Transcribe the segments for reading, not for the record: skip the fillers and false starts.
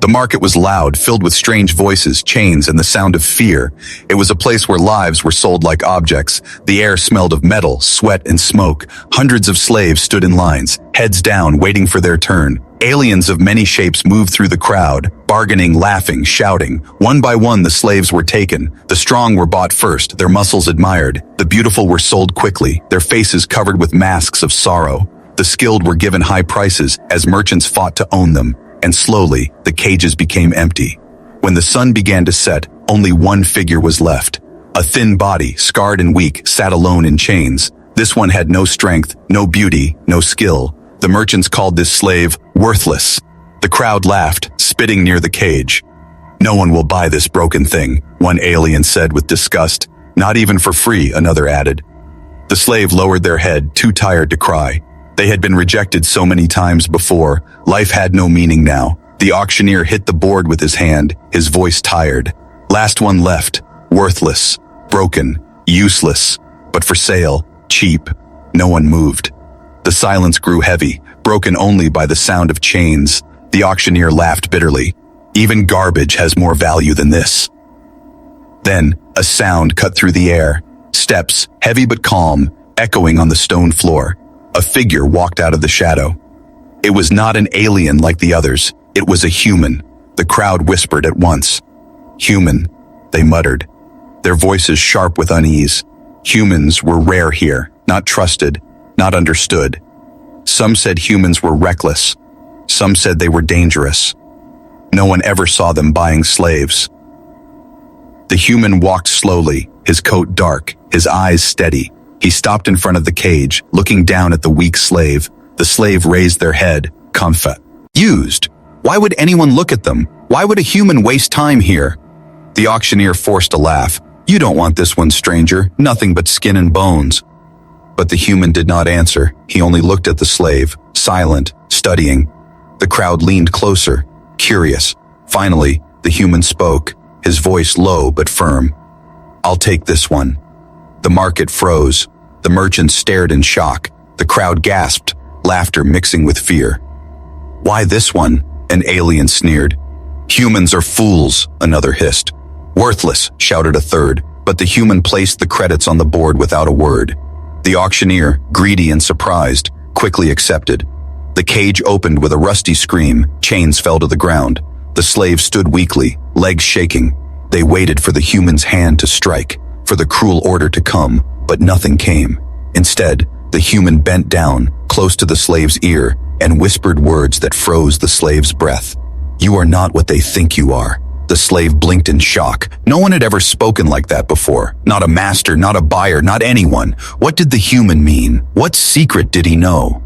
The market was loud, filled with strange voices, chains, and the sound of fear. It was a place where lives were sold like objects. The air smelled of metal, sweat, and smoke. Hundreds of slaves stood in lines, heads down, waiting for their turn. Aliens of many shapes moved through the crowd, bargaining, laughing, shouting. One by one, the slaves were taken. The strong were bought first, their muscles admired. The beautiful were sold quickly, their faces covered with masks of sorrow. The skilled were given high prices as merchants fought to own them. And slowly, the cages became empty. When the sun began to set, only one figure was left. A thin body, scarred and weak, sat alone in chains. This one had no strength, no beauty, no skill. The merchants called this slave worthless. The crowd laughed, spitting near the cage. "No one will buy this broken thing," one alien said with disgust. "Not even for free," another added. The slave lowered their head, too tired to cry. They had been rejected so many times before. Life had no meaning now. The auctioneer hit the board with his hand, his voice tired. Last one left. Worthless. Broken. Useless. But for sale. Cheap. No one moved. The silence grew heavy, broken only by the sound of chains. The auctioneer laughed bitterly. "Even garbage has more value than this." Then, a sound cut through the air. Steps, heavy but calm, echoing on the stone floor. A figure walked out of the shadow. It was not an alien like the others. It was a human. The crowd whispered at once. "Human," they muttered, their voices sharp with unease. Humans were rare here, not trusted, not understood. Some said humans were reckless. Some said they were dangerous. No one ever saw them buying slaves. The human walked slowly, his coat dark, his eyes steady. He stopped in front of the cage, looking down at the weak slave. The slave raised their head, confused. Why would anyone look at them? Why would a human waste time here? The auctioneer forced a laugh. "You don't want this one, stranger. Nothing but skin and bones." But the human did not answer. He only looked at the slave, silent, studying. The crowd leaned closer, curious. Finally, the human spoke, his voice low but firm. "I'll take this one." The market froze. The merchants stared in shock. The crowd gasped, laughter mixing with fear. "Why this one?" an alien sneered. "Humans are fools," another hissed. "Worthless," shouted a third, but the human placed the credits on the board without a word. The auctioneer, greedy and surprised, quickly accepted. The cage opened with a rusty scream, chains fell to the ground. The slave stood weakly, legs shaking. They waited for the human's hand to strike, for the cruel order to come, but nothing came. Instead, the human bent down, close to the slave's ear, and whispered words that froze the slave's breath. "You are not what they think you are." The slave blinked in shock. No one had ever spoken like that before. Not a master, not a buyer, not anyone. What did the human mean? What secret did he know?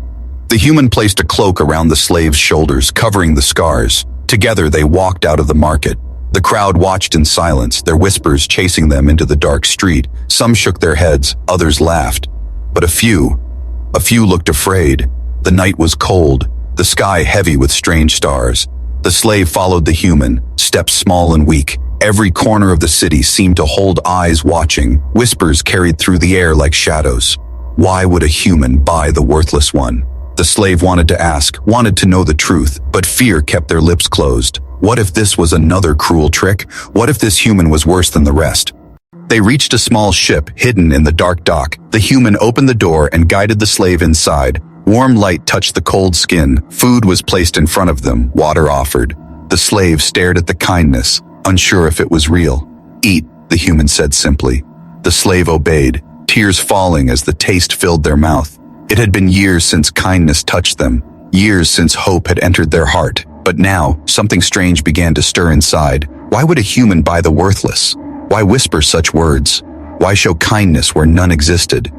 The human placed a cloak around the slave's shoulders, covering the scars. Together they walked out of the market. The crowd watched in silence, their whispers chasing them into the dark street. Some shook their heads, others laughed. But a few looked afraid. The night was cold, the sky heavy with strange stars. The slave followed the human, steps small and weak. Every corner of the city seemed to hold eyes watching. Whispers carried through the air like shadows. Why would a human buy the worthless one? The slave wanted to ask, wanted to know the truth, but fear kept their lips closed. What if this was another cruel trick? What if this human was worse than the rest? They reached a small ship hidden in the dark dock. The human opened the door and guided the slave inside. Warm light touched the cold skin. Food was placed in front of them, water offered. The slave stared at the kindness, unsure if it was real. "Eat," the human said simply. The slave obeyed, tears falling as the taste filled their mouth. It had been years since kindness touched them, years since hope had entered their heart. But now, something strange began to stir inside. Why would a human buy the worthless? Why whisper such words? Why show kindness where none existed?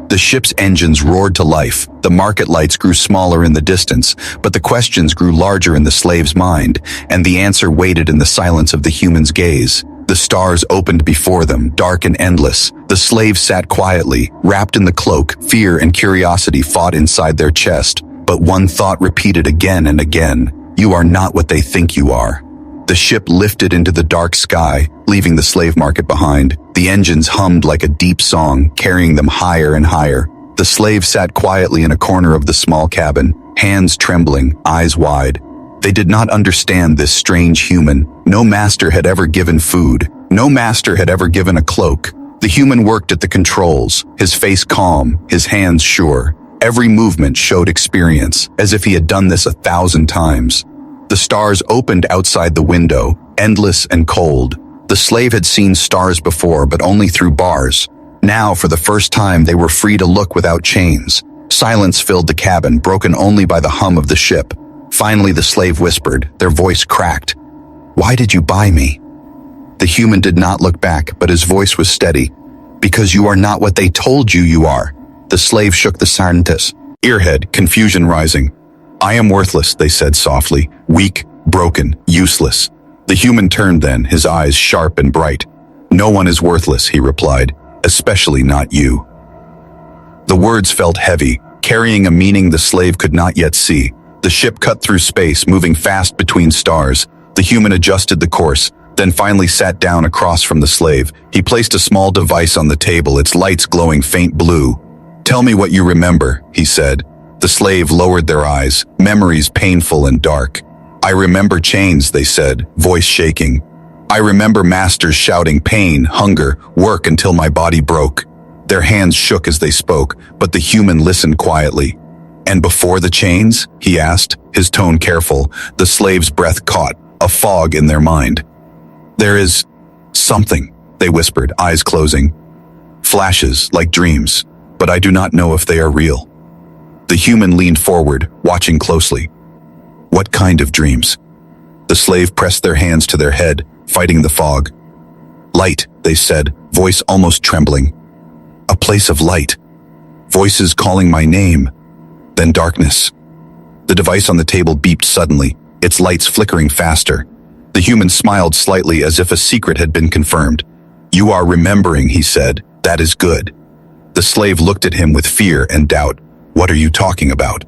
The ship's engines roared to life. The market lights grew smaller in the distance, but the questions grew larger in the slave's mind, and the answer waited in the silence of the human's gaze. The stars opened before them, dark and endless. The slave sat quietly, wrapped in the cloak. Fear and curiosity fought inside their chest, but one thought repeated again and again. You are not what they think you are. The ship lifted into the dark sky, leaving the slave market behind. The engines hummed like a deep song, carrying them higher and higher. The slave sat quietly in a corner of the small cabin, hands trembling, eyes wide. They did not understand this strange human. No master had ever given food. No master had ever given a cloak. The human worked at the controls, his face calm, his hands sure. Every movement showed experience, as if he had done this 1,000 times. The stars opened outside the window, endless and cold. The slave had seen stars before, but only through bars. Now, for the first time, they were free to look without chains. Silence filled the cabin, broken only by the hum of the ship. Finally, the slave whispered, their voice cracked. "Why did you buy me?" The human did not look back, but his voice was steady. "Because you are not what they told you are." The slave shook the scientist. Earhead, confusion rising. "I am worthless," they said softly. "Weak, broken, useless." The human turned then, his eyes sharp and bright. "No one is worthless," he replied, "especially not you." The words felt heavy, carrying a meaning the slave could not yet see. The ship cut through space, moving fast between stars. The human adjusted the course, then finally sat down across from the slave. He placed a small device on the table, its lights glowing faint blue. "Tell me what you remember," he said. The slave lowered their eyes, memories painful and dark. "I remember chains," they said, voice shaking. "I remember masters shouting pain, hunger, work until my body broke." Their hands shook as they spoke, but the human listened quietly. "And before the chains?" he asked, his tone careful. The slave's breath caught, a fog in their mind. "There is something," they whispered, eyes closing. "Flashes, like dreams, but I do not know if they are real." The human leaned forward, watching closely. "What kind of dreams?" The slave pressed their hands to their head, fighting the fog. "Light," they said, voice almost trembling. "A place of light. Voices calling my name. Then darkness." The device on the table beeped suddenly, its lights flickering faster. The human smiled slightly as if a secret had been confirmed. "You are remembering," he said. "That is good." The slave looked at him with fear and doubt. "What are you talking about?"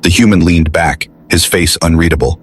The human leaned back, his face unreadable.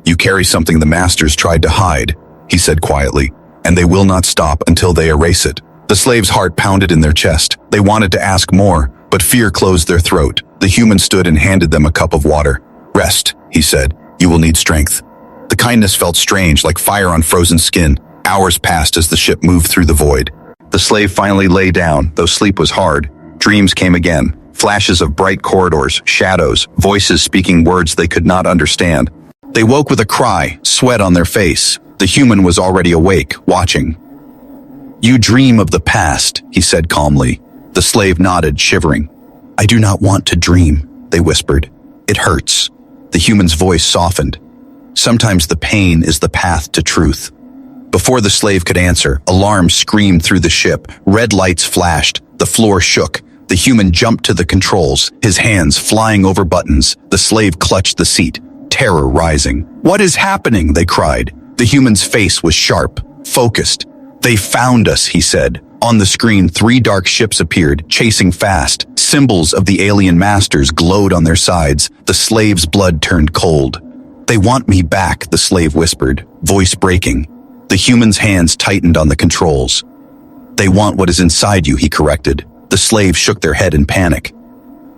"You carry something the masters tried to hide," he said quietly, "and they will not stop until they erase it." The slave's heart pounded in their chest. They wanted to ask more, but fear closed their throat. The human stood and handed them a cup of water. "Rest," he said. "You will need strength." The kindness felt strange, like fire on frozen skin. Hours passed as the ship moved through the void. The slave finally lay down, though sleep was hard. Dreams came again, flashes of bright corridors, shadows, voices speaking words they could not understand. They woke with a cry, sweat on their face. The human was already awake, watching. "You dream of the past," he said calmly. The slave nodded, shivering. "I do not want to dream," they whispered. "It hurts." The human's voice softened. "Sometimes the pain is the path to truth." Before the slave could answer, alarms screamed through the ship. Red lights flashed. The floor shook. The human jumped to the controls, his hands flying over buttons. The slave clutched the seat, terror rising. "What is happening?" they cried. The human's face was sharp, focused. "They found us," he said. On the screen, 3 dark ships appeared, chasing fast. Symbols of the alien masters glowed on their sides. The slave's blood turned cold. "They want me back," the slave whispered, voice breaking. The human's hands tightened on the controls. "They want what is inside you," he corrected. The slave shook their head in panic.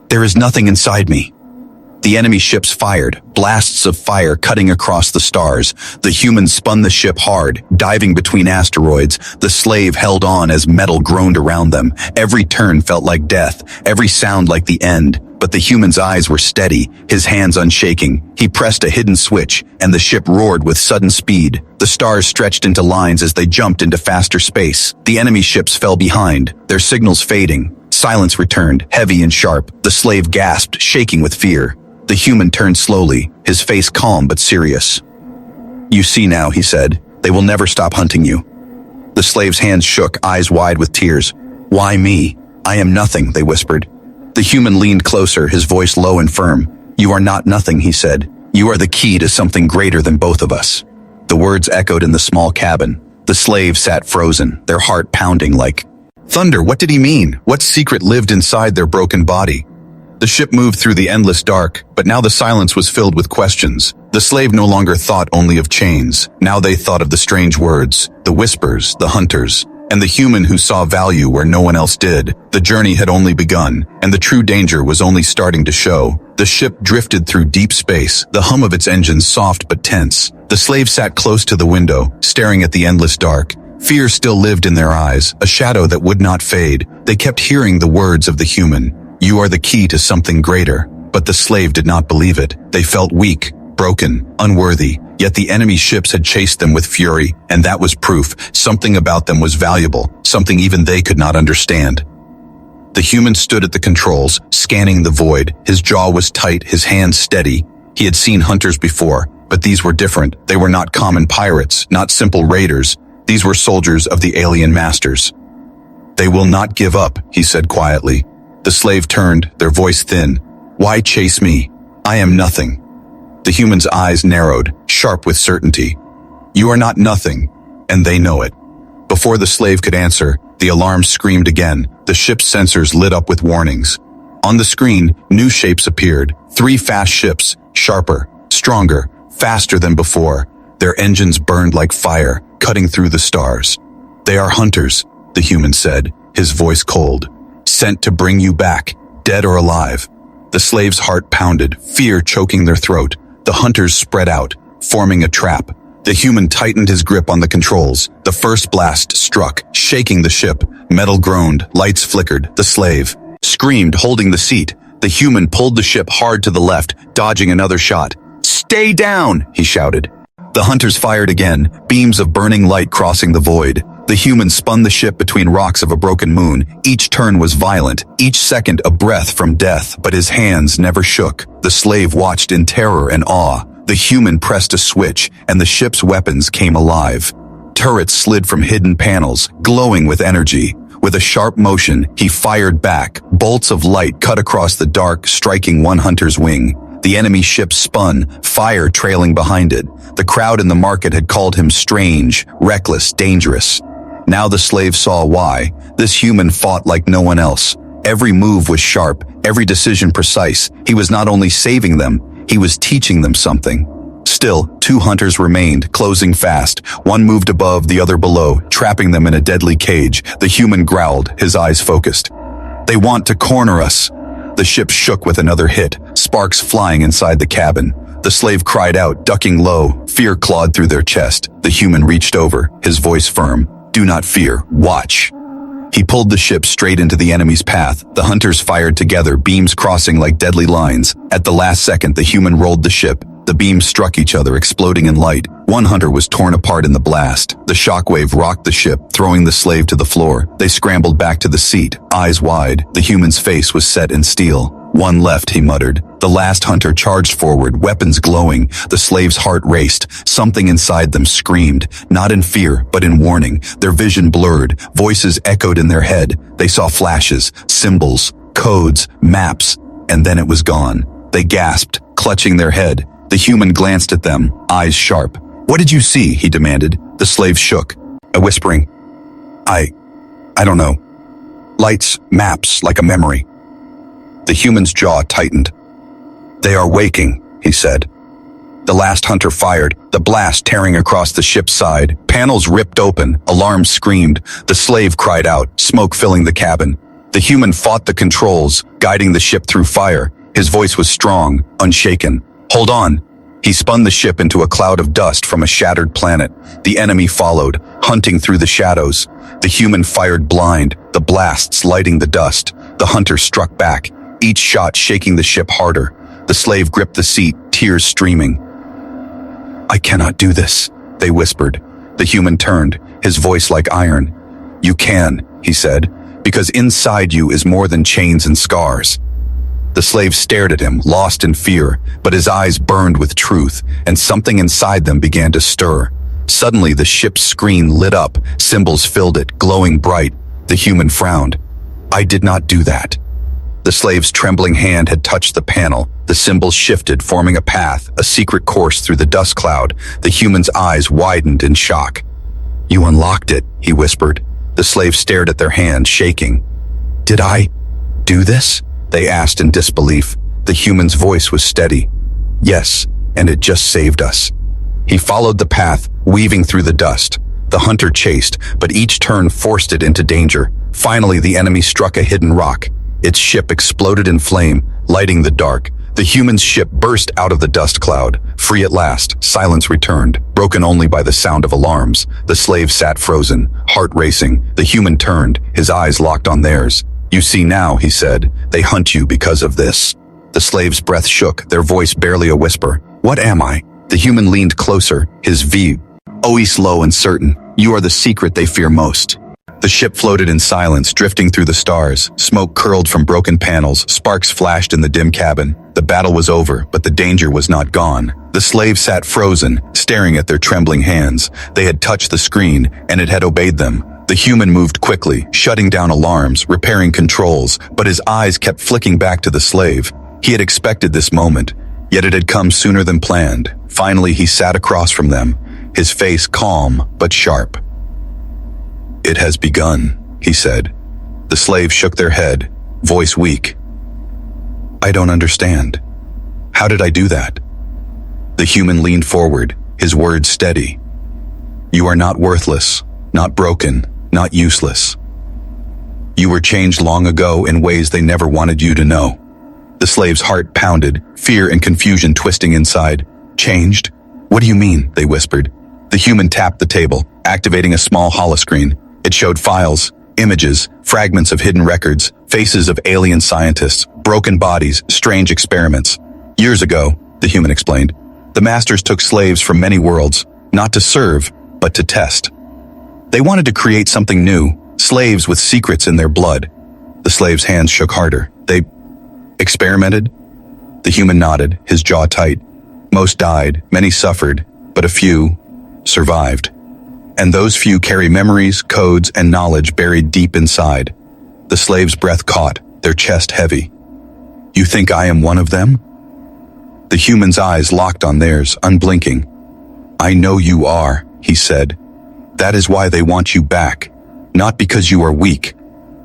"There is nothing inside me." The enemy ships fired, blasts of fire cutting across the stars. The humans spun the ship hard, diving between asteroids. The slave held on as metal groaned around them. Every turn felt like death, every sound like the end. But the human's eyes were steady, his hands unshaking. He pressed a hidden switch, and the ship roared with sudden speed. The stars stretched into lines as they jumped into faster space. The enemy ships fell behind, their signals fading. Silence returned, heavy and sharp. The slave gasped, shaking with fear. The human turned slowly, his face calm but serious. "You see now," he said. "They will never stop hunting you." The slave's hands shook, eyes wide with tears. "Why me? I am nothing," they whispered. The human leaned closer, his voice low and firm. "You are not nothing," he said. "You are the key to something greater than both of us." The words echoed in the small cabin. The slave sat frozen, their heart pounding like thunder. What did he mean? What secret lived inside their broken body? The ship moved through the endless dark, but now the silence was filled with questions. The slave no longer thought only of chains. Now they thought of the strange words, the whispers, the hunters. and the human who saw value where no one else did. The journey had only begun, and the true danger was only starting to show. The ship drifted through deep space, the hum of its engines soft but tense. The slave sat close to the window, staring at the endless dark. Fear still lived in their eyes, a shadow that would not fade. They kept hearing the words of the human. "You are the key to something greater." But the slave did not believe it. They felt weak, broken, unworthy. Yet the enemy ships had chased them with fury, and that was proof. Something about them was valuable, something even they could not understand. The human stood at the controls, scanning the void. His jaw was tight, his hands steady. He had seen hunters before, but these were different. They were not common pirates, not simple raiders. These were soldiers of the alien masters. "They will not give up," he said quietly. The slave turned, their voice thin. "Why chase me? I am nothing." The human's eyes narrowed, sharp with certainty. "You are not nothing, and they know it." Before the slave could answer, the alarm screamed again. The ship's sensors lit up with warnings. On the screen, new shapes appeared. 3 fast ships, sharper, stronger, faster than before. Their engines burned like fire, cutting through the stars. "They are hunters," the human said, his voice cold. "Sent to bring you back, dead or alive." The slave's heart pounded, fear choking their throat. The hunters spread out, forming a trap. The human tightened his grip on the controls. The first blast struck, shaking the ship. Metal groaned, lights flickered. The slave screamed, holding the seat. The human pulled the ship hard to the left, dodging another shot. "Stay down!" he shouted. The hunters fired again, beams of burning light crossing the void. The human spun the ship between rocks of a broken moon. Each turn was violent, each second a breath from death, but his hands never shook. The slave watched in terror and awe. The human pressed a switch, and the ship's weapons came alive. Turrets slid from hidden panels, glowing with energy. With a sharp motion, he fired back. Bolts of light cut across the dark, striking one hunter's wing. The enemy ship spun, fire trailing behind it. The crowd in the market had called him strange, reckless, dangerous. Now the slave saw why. This human fought like no one else. Every move was sharp, every decision precise. He was not only saving them, he was teaching them something. Still, 2 hunters remained, closing fast. One moved above, the other below, trapping them in a deadly cage. The human growled, his eyes focused. "They want to corner us." The ship shook with another hit, sparks flying inside the cabin. The slave cried out, ducking low. Fear clawed through their chest. The human reached over, his voice firm. "Do not fear, watch." He pulled the ship straight into the enemy's path. The hunters fired together, beams crossing like deadly lines. At the last second, the human rolled the ship. The beams struck each other, exploding in light. One hunter was torn apart in the blast. The shockwave rocked the ship, throwing the slave to the floor. They scrambled back to the seat, eyes wide. The human's face was set in steel. "One left," he muttered. The last hunter charged forward, weapons glowing. The slave's heart raced. Something inside them screamed, not in fear, but in warning. Their vision blurred. Voices echoed in their head. They saw flashes, symbols, codes, maps, and then it was gone. They gasped, clutching their head. The human glanced at them, eyes sharp. "What did you see?" he demanded. The slave shook, whispering, I don't know. Lights, maps, like a memory." The human's jaw tightened. "They are waking," he said. The last hunter fired, the blast tearing across the ship's side. Panels ripped open, alarms screamed. The slave cried out, smoke filling the cabin. The human fought the controls, guiding the ship through fire. His voice was strong, unshaken. "Hold on." He spun the ship into a cloud of dust from a shattered planet. The enemy followed, hunting through the shadows. The human fired blind, the blasts lighting the dust. The hunter struck back, each shot shaking the ship harder. The slave gripped the seat, tears streaming. "I cannot do this," they whispered. The human turned, his voice like iron. "You can," he said, "because inside you is more than chains and scars." The slave stared at him, lost in fear, but his eyes burned with truth, and something inside them began to stir. Suddenly, the ship's screen lit up, symbols filled it, glowing bright. The human frowned. "I did not do that." The slave's trembling hand had touched the panel. The symbols shifted, forming a path, a secret course through the dust cloud. The human's eyes widened in shock. "You unlocked it," he whispered. The slave stared at their hand, shaking. "Did I do this?" they asked in disbelief. The human's voice was steady. "Yes, and it just saved us." He followed the path, weaving through the dust. The hunter chased, but each turn forced it into danger. Finally, the enemy struck a hidden rock. Its ship exploded in flame, lighting the dark. The human's ship burst out of the dust cloud. Free at last, silence returned, broken only by the sound of alarms. The slave sat frozen, heart racing. The human turned, his eyes locked on theirs. "You see now," he said, "they hunt you because of this." The slave's breath shook, their voice barely a whisper. "What am I?" The human leaned closer, his voice low and certain. "You are the secret they fear most." The ship floated in silence, drifting through the stars. Smoke curled from broken panels, sparks flashed in the dim cabin. The battle was over, but the danger was not gone. The slave sat frozen, staring at their trembling hands. They had touched the screen, and it had obeyed them. The human moved quickly, shutting down alarms, repairing controls, but his eyes kept flicking back to the slave. He had expected this moment, yet it had come sooner than planned. Finally, he sat across from them, his face calm but sharp. "It has begun," he said. The slave shook their head, voice weak. "I don't understand. How did I do that?" The human leaned forward, his words steady. "You are not worthless, not broken, not useless. You were changed long ago in ways they never wanted you to know." The slave's heart pounded, fear and confusion twisting inside. "Changed? What do you mean?" they whispered. The human tapped the table, activating a small holoscreen. It showed files, images, fragments of hidden records, faces of alien scientists, broken bodies, strange experiments. "Years ago," the human explained, "the masters took slaves from many worlds, not to serve, but to test. They wanted to create something new, slaves with secrets in their blood." The slave's hands shook harder. "They experimented?" The human nodded, his jaw tight. "Most died, many suffered, but a few survived. And those few carry memories, codes, and knowledge buried deep inside." The slave's breath caught, their chest heavy. "You think I am one of them?" The human's eyes locked on theirs, unblinking. "I know you are," he said. "That is why they want you back. Not because you are weak,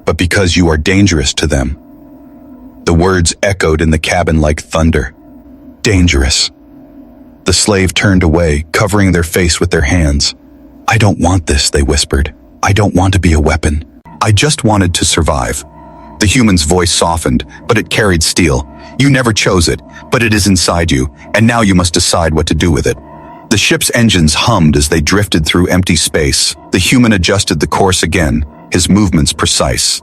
but because you are dangerous to them." The words echoed in the cabin like thunder. "Dangerous." The slave turned away, covering their face with their hands. "I don't want this," they whispered. "I don't want to be a weapon. I just wanted to survive." The human's voice softened, but it carried steel. "You never chose it, but it is inside you, and now you must decide what to do with it." The ship's engines hummed as they drifted through empty space. The human adjusted the course again, his movements precise.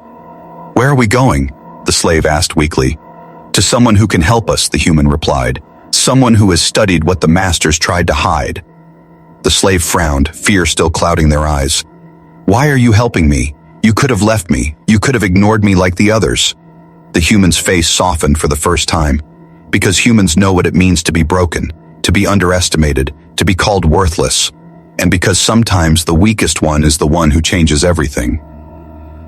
"Where are we going?" the slave asked weakly. "To someone who can help us," the human replied. "Someone who has studied what the masters tried to hide." The slave frowned, fear still clouding their eyes. "Why are you helping me? You could have left me. You could have ignored me like the others." The human's face softened for the first time. "Because humans know what it means to be broken, to be underestimated, to be called worthless. And because sometimes the weakest one is the one who changes everything."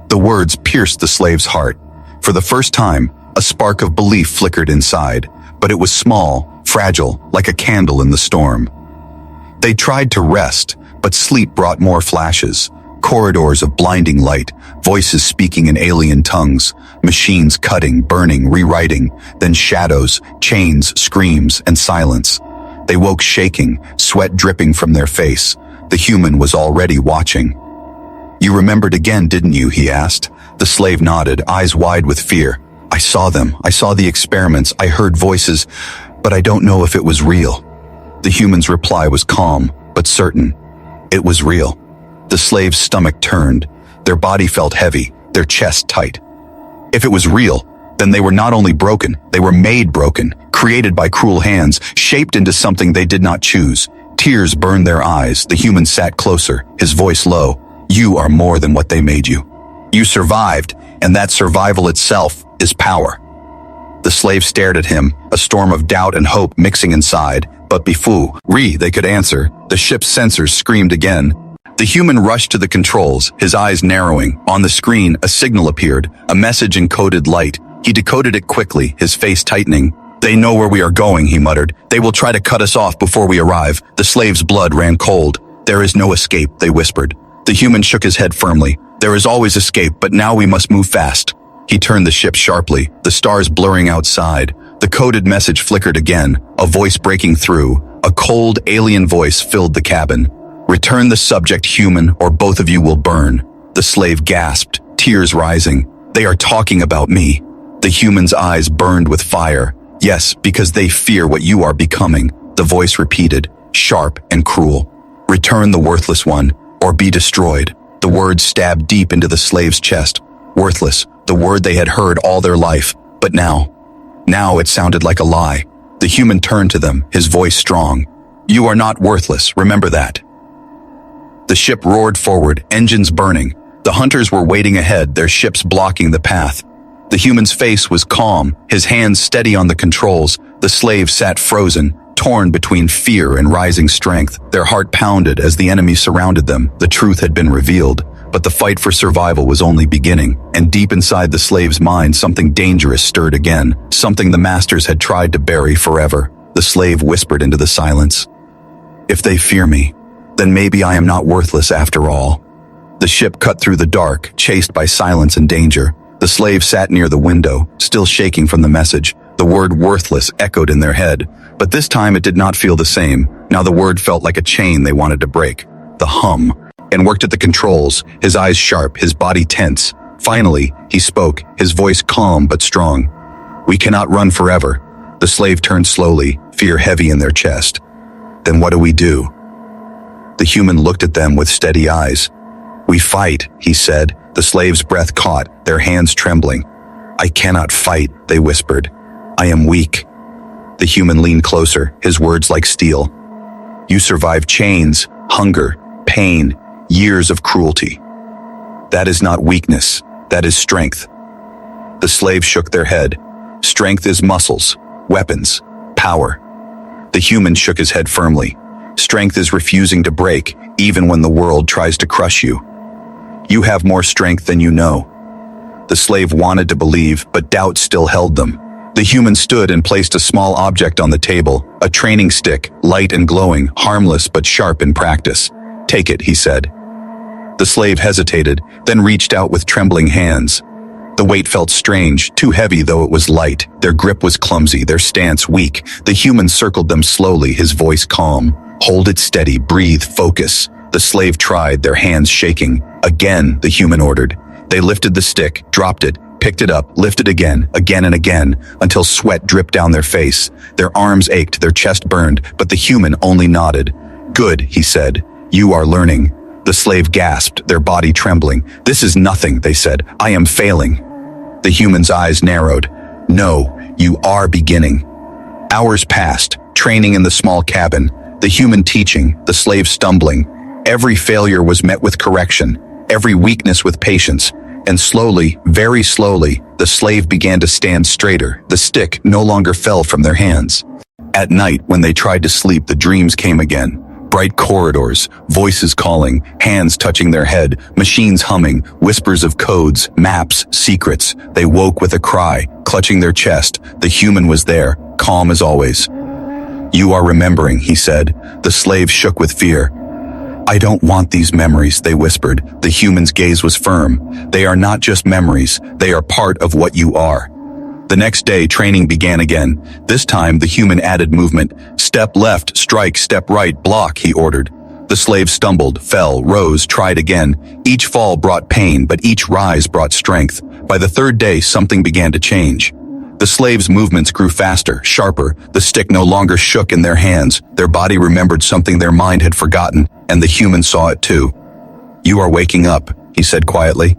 The words pierced the slave's heart. For the first time, a spark of belief flickered inside, but it was small, fragile, like a candle in the storm. They tried to rest, but sleep brought more flashes. Corridors of blinding light, voices speaking in alien tongues, machines cutting, burning, rewriting, then shadows, chains, screams, and silence. They woke shaking, sweat dripping from their face. The human was already watching. "You remembered again, didn't you?" he asked. The slave nodded, eyes wide with fear. "I saw them. I saw the experiments. I heard voices, but I don't know if it was real." The human's reply was calm, but certain. It was real. The slave's stomach turned. Their body felt heavy, their chest tight. If it was real, then they were not only broken, they were made broken, created by cruel hands, shaped into something they did not choose. Tears burned their eyes. The human sat closer, his voice low. "You are more than what they made you. You survived, and that survival itself is power." The slave stared at him, a storm of doubt and hope mixing inside. But before they could answer, the ship's sensors screamed again. The human rushed to the controls, his eyes narrowing. On the screen, a signal appeared, a message in coded light. He decoded it quickly, his face tightening. "They know where we are going," he muttered. "They will try to cut us off before we arrive." The slave's blood ran cold. "There is no escape," they whispered. The human shook his head firmly. "There is always escape, but now we must move fast." He turned the ship sharply, the stars blurring outside. The coded message flickered again, a voice breaking through. A cold, alien voice filled the cabin. Return the subject human, or both of you will burn. The slave gasped, tears rising. They are talking about me. The human's eyes burned with fire. Yes, because they fear what you are becoming. The voice repeated, sharp and cruel. Return the worthless one, or be destroyed. The word stabbed deep into the slave's chest. Worthless, the word they had heard all their life. But now it sounded like a lie. The human turned to them, his voice strong. You are not worthless, remember that. The ship roared forward, engines burning. The hunters were waiting ahead, their ships blocking the path. The human's face was calm, his hands steady on the controls. The slave sat frozen, torn between fear and rising strength. Their heart pounded as the enemy surrounded them. The truth had been revealed, but the fight for survival was only beginning. And deep inside the slave's mind, something dangerous stirred again, something the masters had tried to bury forever. The slave whispered into the silence. If they fear me, then maybe I am not worthless after all. The ship cut through the dark, chased by silence and danger. The slave sat near the window, still shaking from the message. The word worthless echoed in their head, but this time it did not feel the same. Now the word felt like a chain they wanted to break. The hum, and worked at the controls, his eyes sharp, his body tense. Finally, he spoke, his voice calm but strong. We cannot run forever. The slave turned slowly, fear heavy in their chest. Then what do we do? The human looked at them with steady eyes. We fight, he said. The slave's breath caught, their hands trembling. I cannot fight, they whispered. I am weak. The human leaned closer, his words like steel. You survived chains, hunger, pain, years of cruelty. That is not weakness, that is strength. The slave shook their head. Strength is muscles, weapons, power. The human shook his head firmly. Strength is refusing to break, even when the world tries to crush you. You have more strength than you know. The slave wanted to believe, but doubt still held them. The human stood and placed a small object on the table, a training stick, light and glowing, harmless but sharp in practice. Take it, he said. The slave hesitated, then reached out with trembling hands. The weight felt strange, too heavy though it was light. Their grip was clumsy, their stance weak. The human circled them slowly, his voice calm. Hold it steady, breathe, focus. The slave tried, their hands shaking. Again, the human ordered. They lifted the stick, dropped it, picked it up, lifted again and again, until sweat dripped down their face. Their arms ached, their chest burned, but the human only nodded. Good, he said. You are learning. The slave gasped, their body trembling. This is nothing, they said. I am failing. The human's eyes narrowed. No, you are beginning. Hours passed, training in the small cabin, the human teaching, the slave stumbling. Every failure was met with correction, every weakness with patience, and slowly, very slowly, the slave began to stand straighter. The stick no longer fell from their hands. At night, when they tried to sleep, the dreams came again. Bright corridors, voices calling, hands touching their head, machines humming, whispers of codes, maps, secrets. They woke with a cry, clutching their chest. The human was there, calm as always. You are remembering, he said. The slave shook with fear. I don't want these memories, they whispered. The human's gaze was firm. They are not just memories, they are part of what you are. The next day, training began again. This time, the human added movement. Step left, strike, step right, block, he ordered. The slave stumbled, fell, rose, tried again. Each fall brought pain, but each rise brought strength. By the third day, something began to change. The slave's movements grew faster, sharper. The stick no longer shook in their hands. Their body remembered something their mind had forgotten, and the human saw it too. You are waking up, he said quietly.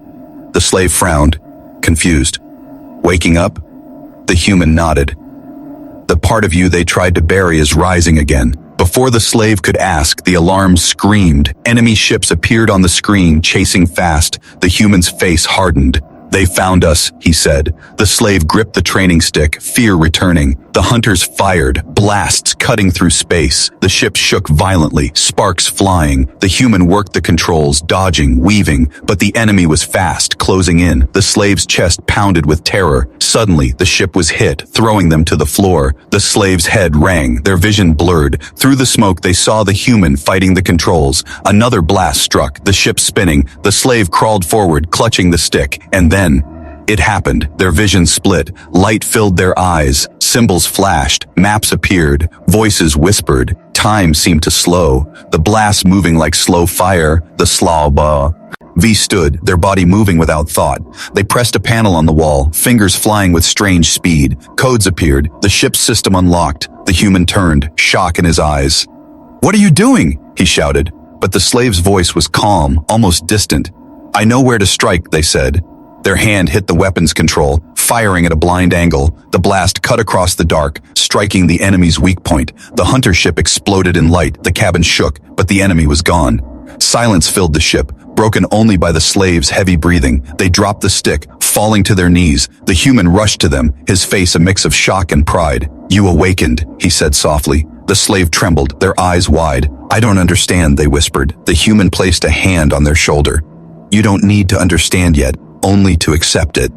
The slave frowned, confused. Waking up? The human nodded. The part of you they tried to bury is rising again. Before the slave could ask, the alarm screamed. Enemy ships appeared on the screen, chasing fast. The human's face hardened. They found us, he said. The slave gripped the training stick, fear returning. The hunters fired, blasts cutting through space. The ship shook violently, sparks flying. The human worked the controls, dodging, weaving, but the enemy was fast, closing in. The slave's chest pounded with terror. Suddenly, the ship was hit, throwing them to the floor. The slave's head rang, their vision blurred. Through the smoke, they saw the human fighting the controls. Another blast struck, the ship spinning. The slave crawled forward, clutching the stick, and then It happened. Their vision split. Light filled their eyes. Symbols flashed. Maps appeared. Voices whispered. Time seemed to slow. The blast moving like slow fire. The slawba. V stood, their body moving without thought. They pressed a panel on the wall, fingers flying with strange speed. Codes appeared. The ship's system unlocked. The human turned, shock in his eyes. "What are you doing?" he shouted. But the slave's voice was calm, almost distant. "I know where to strike," they said. Their hand hit the weapons control, firing at a blind angle. The blast cut across the dark, striking the enemy's weak point. The hunter ship exploded in light. The cabin shook, but the enemy was gone. Silence filled the ship, broken only by the slave's heavy breathing. They dropped the stick, falling to their knees. The human rushed to them, his face a mix of shock and pride. "You awakened," he said softly. The slave trembled, their eyes wide. "I don't understand," they whispered. The human placed a hand on their shoulder. "You don't need to understand yet, only to accept it."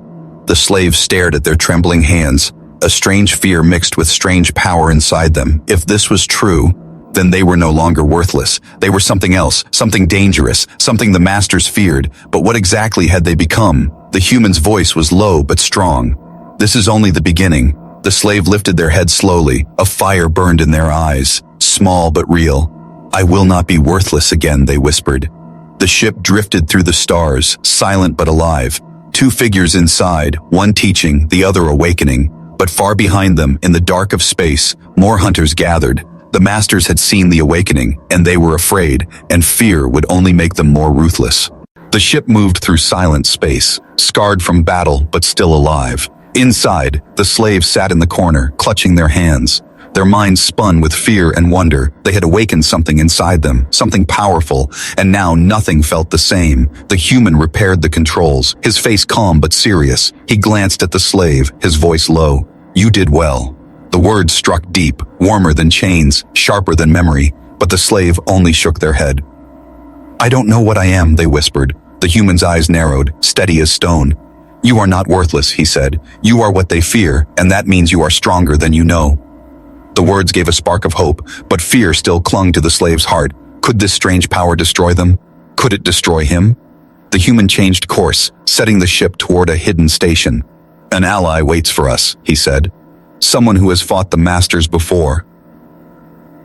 The slave stared at their trembling hands. A strange fear mixed with strange power inside them. If this was true, then they were no longer worthless. They were something else, something dangerous, something the masters feared. But what exactly had they become? The human's voice was low but strong. "This is only the beginning." The slave lifted their head slowly. A fire burned in their eyes, small but real. "I will not be worthless again," they whispered. The ship drifted through the stars, silent but alive. Two figures inside, one teaching, the other awakening. But far behind them, in the dark of space, more hunters gathered. The masters had seen the awakening, and they were afraid, and fear would only make them more ruthless. The ship moved through silent space, scarred from battle but still alive. Inside, the slaves sat in the corner, clutching their hands. Their minds spun with fear and wonder. They had awakened something inside them, something powerful, and now nothing felt the same. The human repaired the controls, his face calm but serious. He glanced at the slave, his voice low. "You did well." The words struck deep, warmer than chains, sharper than memory, but the slave only shook their head. "I don't know what I am," they whispered. The human's eyes narrowed, steady as stone. "You are not worthless," he said. "You are what they fear, and that means you are stronger than you know." The words gave a spark of hope, but fear still clung to the slave's heart. Could this strange power destroy them? Could it destroy him? The human changed course, setting the ship toward a hidden station. "An ally waits for us," he said. "Someone who has fought the masters before."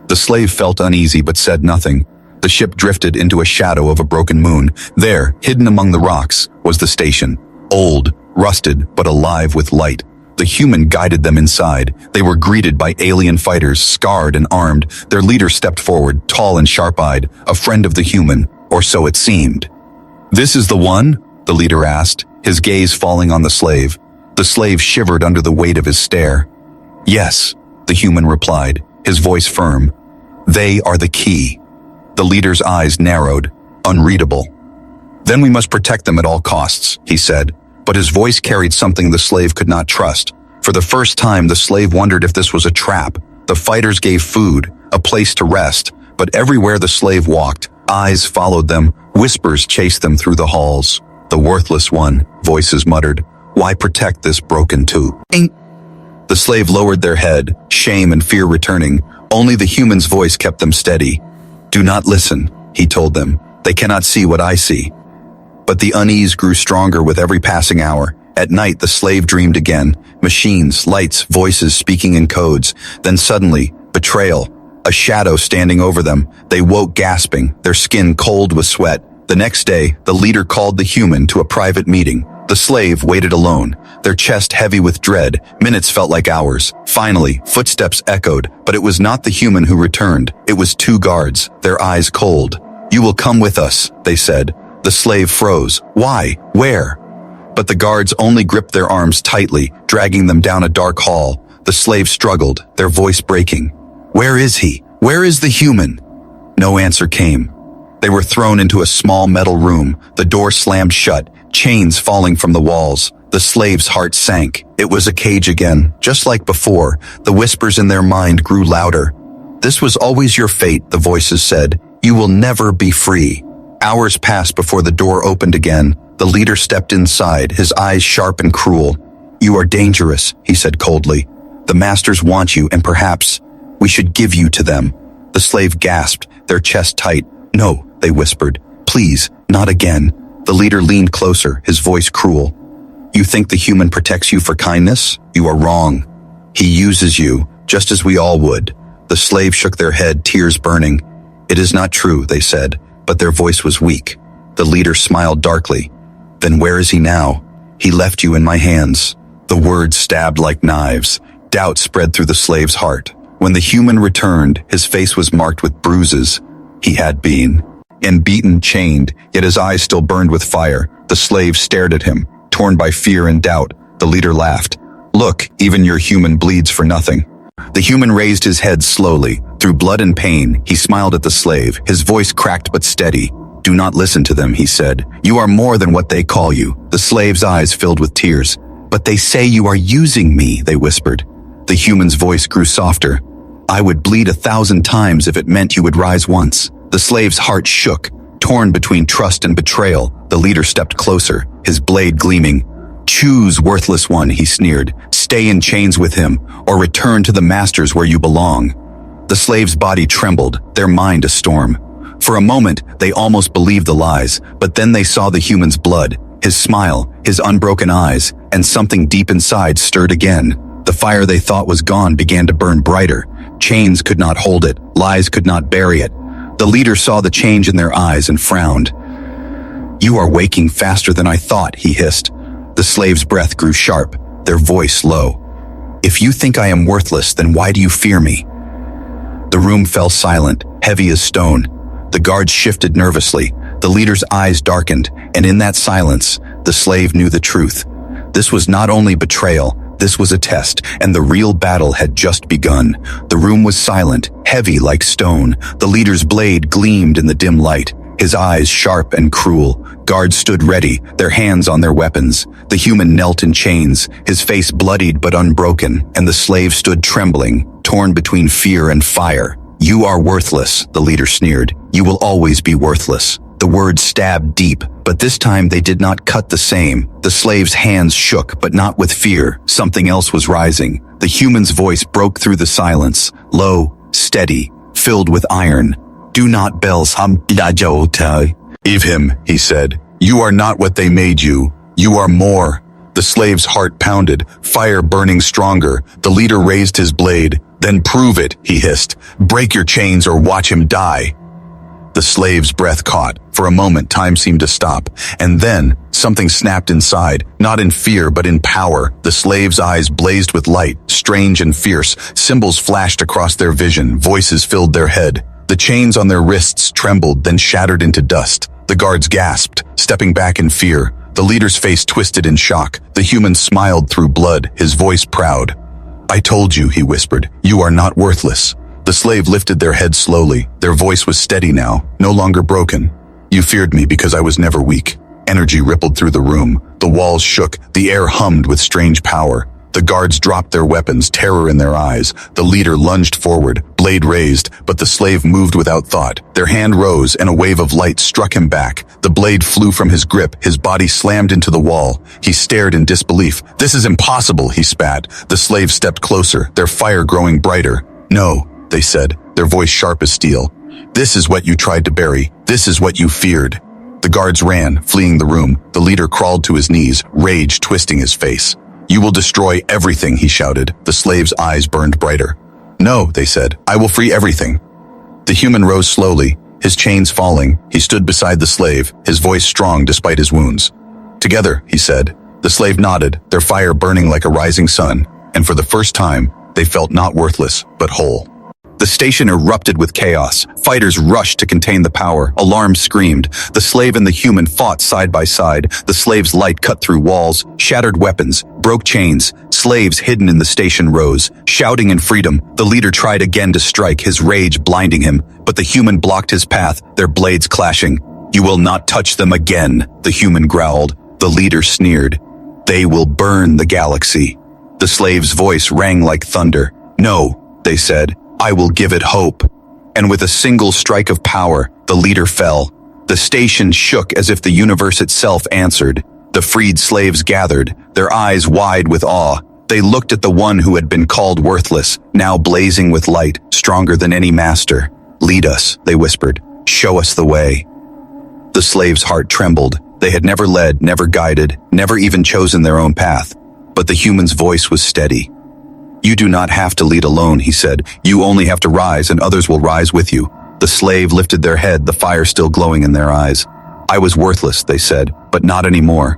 The slave felt uneasy but said nothing. The ship drifted into a shadow of a broken moon. There, hidden among the rocks, was the station. Old, rusted, but alive with light. The human guided them inside. They were greeted by alien fighters, scarred and armed. Their leader stepped forward, tall and sharp-eyed, a friend of the human, or so it seemed. "This is the one?" the leader asked, his gaze falling on the slave. The slave shivered under the weight of his stare. "Yes," the human replied, his voice firm. "They are the key." The leader's eyes narrowed, unreadable. "Then we must protect them at all costs," he said, but his voice carried something the slave could not trust. For the first time, the slave wondered if this was a trap. The fighters gave food, a place to rest, but everywhere the slave walked, eyes followed them, whispers chased them through the halls. "The worthless one," voices muttered. "Why protect this broken too?" The slave lowered their head, shame and fear returning. Only the human's voice kept them steady. "Do not listen," he told them. "They cannot see what I see." But the unease grew stronger with every passing hour. At night, the slave dreamed again. Machines, lights, voices speaking in codes. Then suddenly, betrayal. A shadow standing over them. They woke gasping, their skin cold with sweat. The next day, the leader called the human to a private meeting. The slave waited alone, their chest heavy with dread. Minutes felt like hours. Finally, footsteps echoed, but it was not the human who returned. It was two guards, their eyes cold. "You will come with us," they said. The slave froze. "Why? Where?" But the guards only gripped their arms tightly, dragging them down a dark hall. The slave struggled, their voice breaking. "Where is he? Where is the human?" No answer came. They were thrown into a small metal room, the door slammed shut, chains falling from the walls. The slave's heart sank. It was a cage again, just like before. The whispers in their mind grew louder. "This was always your fate," the voices said. "You will never be free." Hours passed before the door opened again. The leader stepped inside, his eyes sharp and cruel. "You are dangerous," he said coldly. "The masters want you, and perhaps we should give you to them." The slave gasped, their chest tight. "No," they whispered. "Please, not again." The leader leaned closer, his voice cruel. You think the human protects you for kindness? You are wrong. He uses you, just as we all would. The slaves shook their head, tears burning. It is not true, they said, but their voice was weak. The leader smiled darkly. Then where is he now? He left you in my hands. The words stabbed like knives. Doubt spread through the slave's heart. When the human returned, his face was marked with bruises. He had been beaten, chained, yet his eyes still burned with fire. The slave stared at him, torn by fear and doubt. The leader laughed. Look, even your human bleeds for nothing. The human raised his head slowly. Through blood and pain, he smiled at the slave, his voice cracked but steady. Do not listen to them, he said. You are more than what they call you. The slave's eyes filled with tears. But they say you are using me, they whispered. The human's voice grew softer. I would bleed 1,000 times if it meant you would rise once. The slave's heart shook, torn between trust and betrayal. The leader stepped closer, his blade gleaming. Choose, worthless one, he sneered. Stay in chains with him, or return to the masters where you belong. The slave's body trembled, their mind a storm. For a moment, they almost believed the lies, but then they saw the human's blood, his smile, his unbroken eyes, and something deep inside stirred again. The fire they thought was gone began to burn brighter. Chains could not hold it, lies could not bury it. The leader saw the change in their eyes and frowned. You are waking faster than I thought, he hissed. The slave's breath grew sharp, their voice low. If you think I am worthless, then why do you fear me? The room fell silent, heavy as stone. The guards shifted nervously. The leader's eyes darkened, and in that silence, the slave knew the truth. This was not only betrayal, this was a test, and the real battle had just begun. The room was silent, heavy like stone. The leader's blade gleamed in the dim light, his eyes sharp and cruel. Guards stood ready, their hands on their weapons. The human knelt in chains, his face bloodied but unbroken, and the slave stood trembling, torn between fear and fire. You are worthless, the leader sneered. You will always be worthless. The words stabbed deep, but this time they did not cut the same. The slave's hands shook, but not with fear. Something else was rising. The human's voice broke through the silence, low, steady, filled with iron. Do not bells Eve him, he said. You are not what they made you. You are more. The slave's heart pounded, fire burning stronger. The leader raised his blade. Then prove it, he hissed. Break your chains or watch him die. The slave's breath caught. For a moment, time seemed to stop. And then, something snapped inside, not in fear, but in power. The slave's eyes blazed with light, strange and fierce. Symbols flashed across their vision. Voices filled their head. The chains on their wrists trembled, then shattered into dust. The guards gasped, stepping back in fear. The leader's face twisted in shock. The human smiled through blood, his voice proud. I told you, he whispered. You are not worthless. The slave lifted their head slowly. Their voice was steady now, no longer broken. You feared me because I was never weak. Energy rippled through the room. The walls shook. The air hummed with strange power. The guards dropped their weapons, terror in their eyes. The leader lunged forward, blade raised, but the slave moved without thought. Their hand rose, and a wave of light struck him back. The blade flew from his grip. His body slammed into the wall. He stared in disbelief. This is impossible, he spat. The slave stepped closer, their fire growing brighter. No, they said, their voice sharp as steel. This is what you tried to bury. This is what you feared. The guards ran, fleeing the room. The leader crawled to his knees, rage twisting his face. You will destroy everything, he shouted. The slave's eyes burned brighter. No, they said, I will free everything. The human rose slowly, his chains falling. He stood beside the slave, his voice strong despite his wounds. Together, he said. The slave nodded, their fire burning like a rising sun, and for the first time, they felt not worthless, but whole. The station erupted with chaos. Fighters rushed to contain the power. Alarms screamed. The slave and the human fought side by side. The slave's light cut through walls, shattered weapons, broke chains. Slaves hidden in the station rose, shouting in freedom. The leader tried again to strike, his rage blinding him, but the human blocked his path, their blades clashing. You will not touch them again, the human growled. The leader sneered. They will burn the galaxy. The slave's voice rang like thunder. No, they said. I will give it hope. And with a single strike of power, the leader fell. The station shook as if the universe itself answered. The freed slaves gathered, their eyes wide with awe. They looked at the one who had been called worthless, now blazing with light, stronger than any master. Lead us, they whispered. Show us the way. The slave's heart trembled. They had never led, never guided, never even chosen their own path. But the human's voice was steady. "You do not have to lead alone," he said. "You only have to rise, and others will rise with you." The slave lifted their head, the fire still glowing in their eyes. "I was worthless," they said, "but not anymore.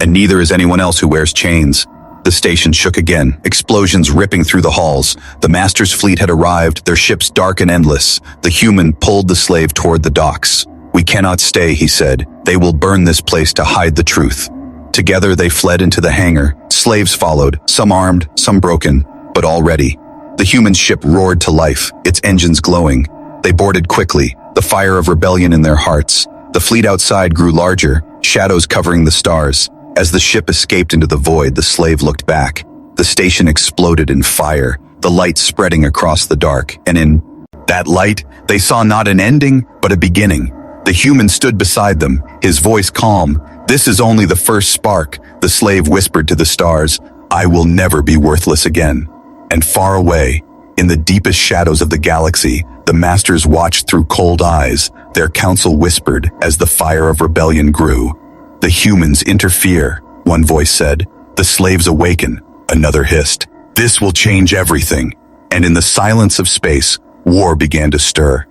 And neither is anyone else who wears chains." The station shook again, explosions ripping through the halls. The master's fleet had arrived, their ships dark and endless. The human pulled the slave toward the docks. "We cannot stay," he said. "They will burn this place to hide the truth." Together they fled into the hangar. Slaves followed, some armed, some broken, but all ready. The human ship roared to life, its engines glowing. They boarded quickly, the fire of rebellion in their hearts. The fleet outside grew larger, shadows covering the stars. As the ship escaped into the void, the slave looked back. The station exploded in fire, the light spreading across the dark, and in that light, they saw not an ending, but a beginning. The human stood beside them, his voice calm. "This is only the first spark," the slave whispered to the stars. "I will never be worthless again." And far away, in the deepest shadows of the galaxy, the masters watched through cold eyes. Their counsel whispered as the fire of rebellion grew. "The humans interfere," one voice said. "The slaves awaken," another hissed. "This will change everything." And in the silence of space, war began to stir.